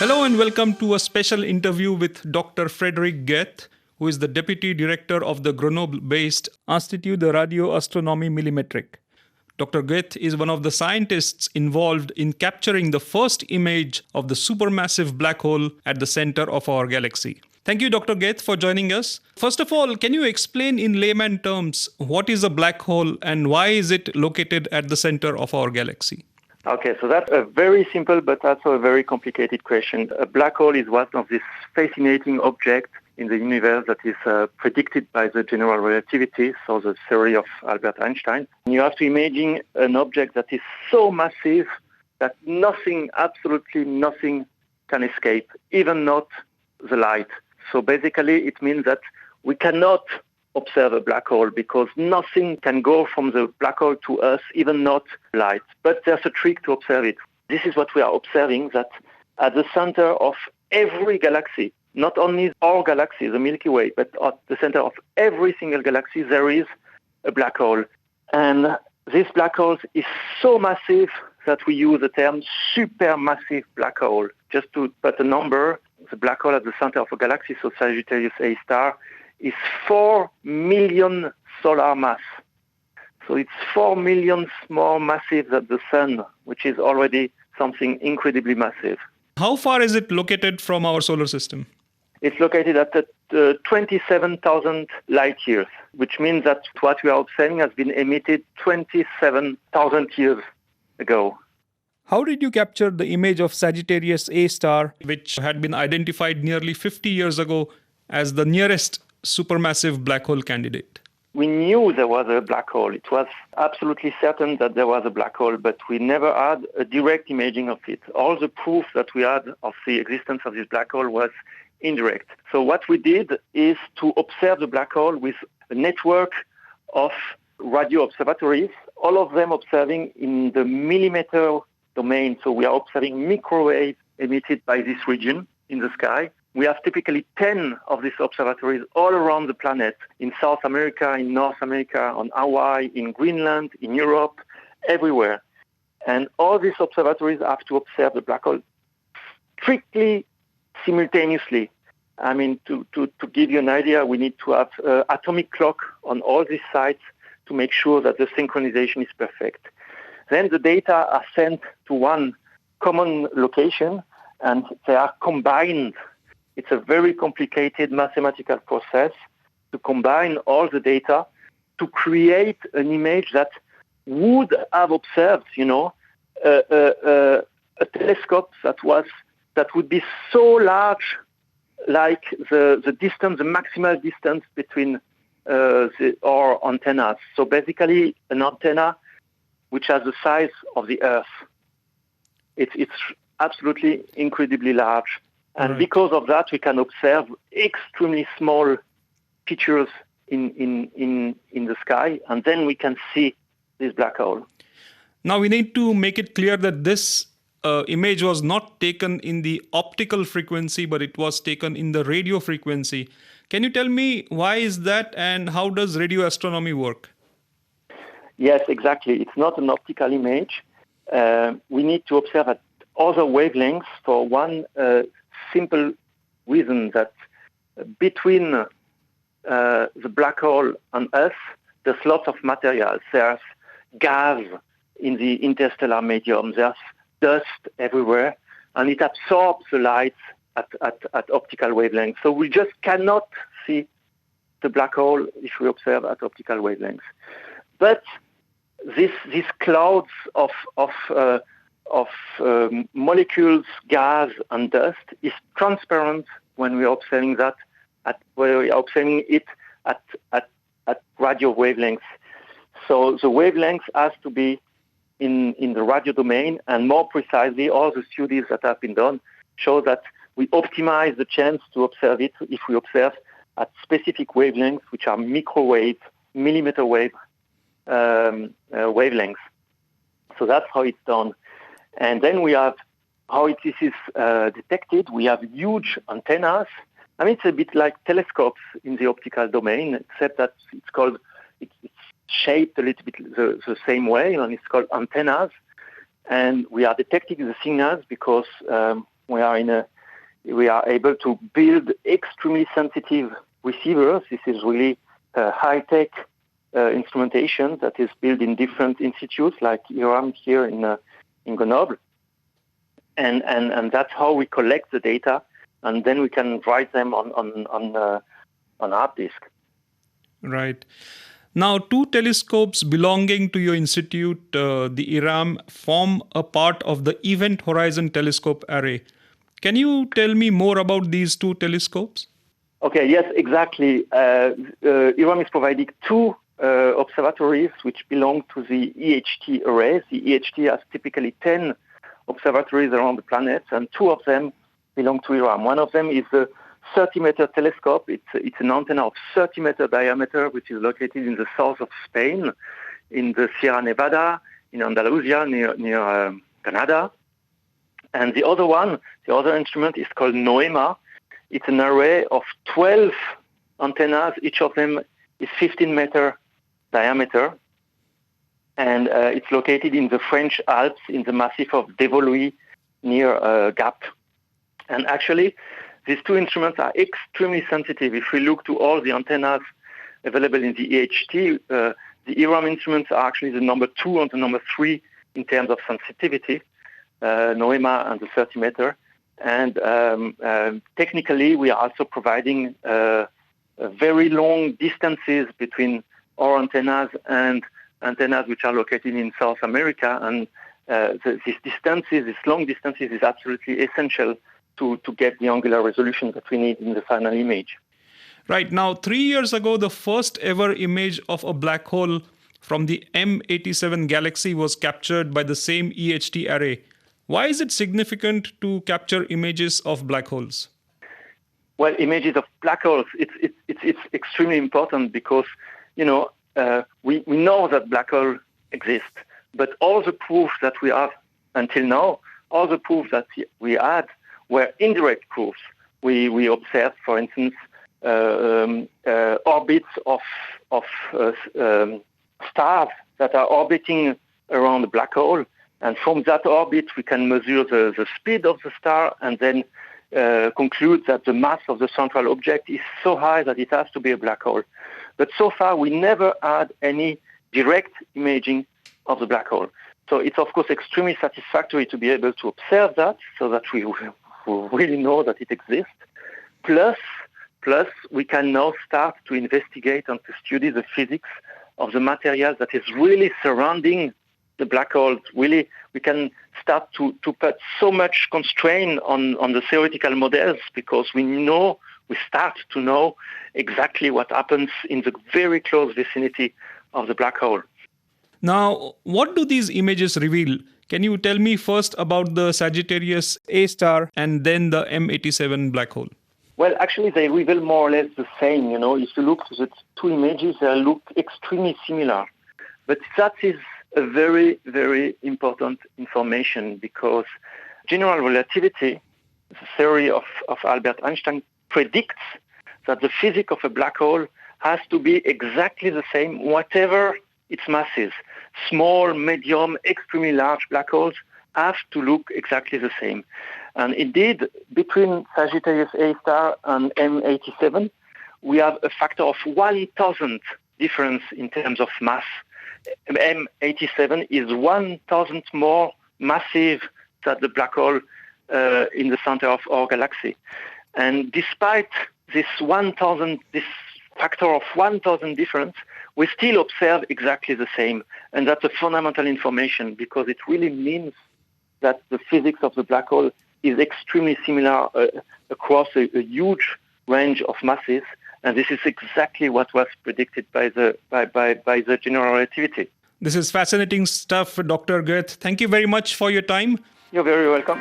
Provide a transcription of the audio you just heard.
Hello and welcome to a special interview with Dr. Frederick Goethe, who is the Deputy Director of the Grenoble-based Institut de Radio-Astronomie Millimétrique. Dr. Goethe is one of the scientists involved in capturing the first image of the supermassive black hole at the center of our galaxy. Thank you, Dr. Goethe, for joining us. First of all, can you explain in layman terms what is a black hole and why is it located at the center of our galaxy? Okay, so that's a very simple but also a very complicated question. A black hole is one of these fascinating objects in the universe that is predicted by the general relativity, so the theory of Albert Einstein. You have to imagine an object that is so massive that nothing, absolutely nothing, can escape, even not the light. So basically it means that we cannot observe a black hole because nothing can go from the black hole to us, even not light. But there's a trick to observe it. This is what we are observing, that at the center of every galaxy, not only our galaxy, the Milky Way, but at the center of every single galaxy, there is a black hole. And this black hole is so massive that we use the term supermassive black hole. Just to put a number, the black hole at the center of a galaxy, so Sagittarius A star, is 4 million solar mass. So it's 4 million more massive than the sun, which is already something incredibly massive. How far is it located from our solar system? It's located at 27,000 light years, which means that what we are observing has been emitted 27,000 years ago. How did you capture the image of Sagittarius A star, which had been identified nearly 50 years ago as the nearest supermassive black hole candidate? We knew there was a black hole. It was absolutely certain that there was a black hole, but we never had a direct imaging of it. All the proof that we had of the existence of this black hole was indirect. So what we did is to observe the black hole with a network of radio observatories, all of them observing in the millimeter domain. So we are observing microwave emitted by this region in the sky. We have typically 10 of these observatories all around the planet, in South America, in North America, on Hawaii, in Greenland, in Europe, everywhere. And all these observatories have to observe the black hole strictly simultaneously. I mean, to give you an idea, we need to have an atomic clock on all these sites to make sure that the synchronization is perfect. Then the data are sent to one common location and they are combined. It's a very complicated mathematical process to combine all the data to create an image that would have observed, a telescope that would be so large, like the distance, the maximal distance between our antennas. So basically, an antenna which has the size of the Earth. It's absolutely incredibly large. And because of that, we can observe extremely small features in the sky, and then we can see this black hole. Now we need to make it clear that this image was not taken in the optical frequency, but it was taken in the radio frequency. Can you tell me why is that, and how does radio astronomy work? Yes, exactly. It's not an optical image. We need to observe at other wavelengths for one simple reason, that between the black hole and us, there's lots of materials. There's gas in the interstellar medium. There's dust everywhere, and it absorbs the light at optical wavelengths. So we just cannot see the black hole if we observe at optical wavelengths. But these clouds of molecules, gas, and dust is transparent when we are observing it at radio wavelengths. So the wavelengths has to be in the radio domain, and more precisely, all the studies that have been done show that we optimize the chance to observe it if we observe at specific wavelengths, which are microwave, millimeter wave wavelengths. So that's how it's done. And then we have how this is detected. We have huge antennas. I mean, it's a bit like telescopes in the optical domain, except that it's shaped a little bit the same way, and it's called antennas. And we are detecting the signals because we are able to build extremely sensitive receivers. This is really high-tech instrumentation that is built in different institutes like IRAM here in Grenoble. And that's how we collect the data, and then we can write them on hard disk. Right. Now, two telescopes belonging to your institute, the IRAM, form a part of the Event Horizon Telescope Array. Can you tell me more about these two telescopes? Okay, yes, exactly. IRAM is providing two observatories which belong to the EHT arrays. The EHT has typically 10 observatories around the planet, and two of them belong to IRAM. One of them is a 30-meter telescope. It's an antenna of 30-meter diameter, which is located in the south of Spain, in the Sierra Nevada, in Andalusia, near Canada. And the other instrument is called NOEMA. It's an array of 12 antennas. Each of them is 15-meter diameter. And it's located in the French Alps, in the massif of Dévoluy, near Gap. And actually, these two instruments are extremely sensitive. If we look to all the antennas available in the EHT, the IRAM instruments are actually the number 2 and the number 3 in terms of sensitivity, NOEMA and the 30-meter. And technically, we are also providing very long distances between our antennas and antennas which are located in South America. And these long distances is absolutely essential to get the angular resolution that we need in the final image. Right. Now, 3 years ago, the first ever image of a black hole from the M87 galaxy was captured by the same EHT array. Why is it significant to capture images of black holes? Well, images of black holes, it's extremely important because, we know that black holes exist, but all the proof that we have until now, all the proof that we had were indirect proofs. We observed, for instance, orbits of stars that are orbiting around the black hole, and from that orbit we can measure the speed of the star and then conclude that the mass of the central object is so high that it has to be a black hole. But so far we never had any direct imaging of the black hole. So it's of course extremely satisfactory to be able to observe that, so that we really know that it exists. Plus, we can now start to investigate and to study the physics of the material that is really surrounding the black holes. Really, we can start to put so much constraint on the theoretical models, because we start to know exactly what happens in the very close vicinity of the black hole. Now, what do these images reveal? Can you tell me first about the Sagittarius A star and then the M87 black hole? Well, actually, they reveal more or less the same. If you look at the two images, they look extremely similar. But that is a very, very important information, because general relativity, the theory of Albert Einstein, predicts that the physics of a black hole has to be exactly the same, whatever its mass is. Small, medium, extremely large black holes have to look exactly the same. And indeed, between Sagittarius A star and M87, we have a factor of 1,000 difference in terms of mass. M87 is 1,000 more massive than the black hole in the center of our galaxy. And despite this factor of 1,000 difference, we still observe exactly the same. And that's a fundamental information, because it really means that the physics of the black hole is extremely similar across a huge range of masses. And this is exactly what was predicted by the general relativity. This is fascinating stuff, Dr. Goethe. Thank you very much for your time. You're very welcome.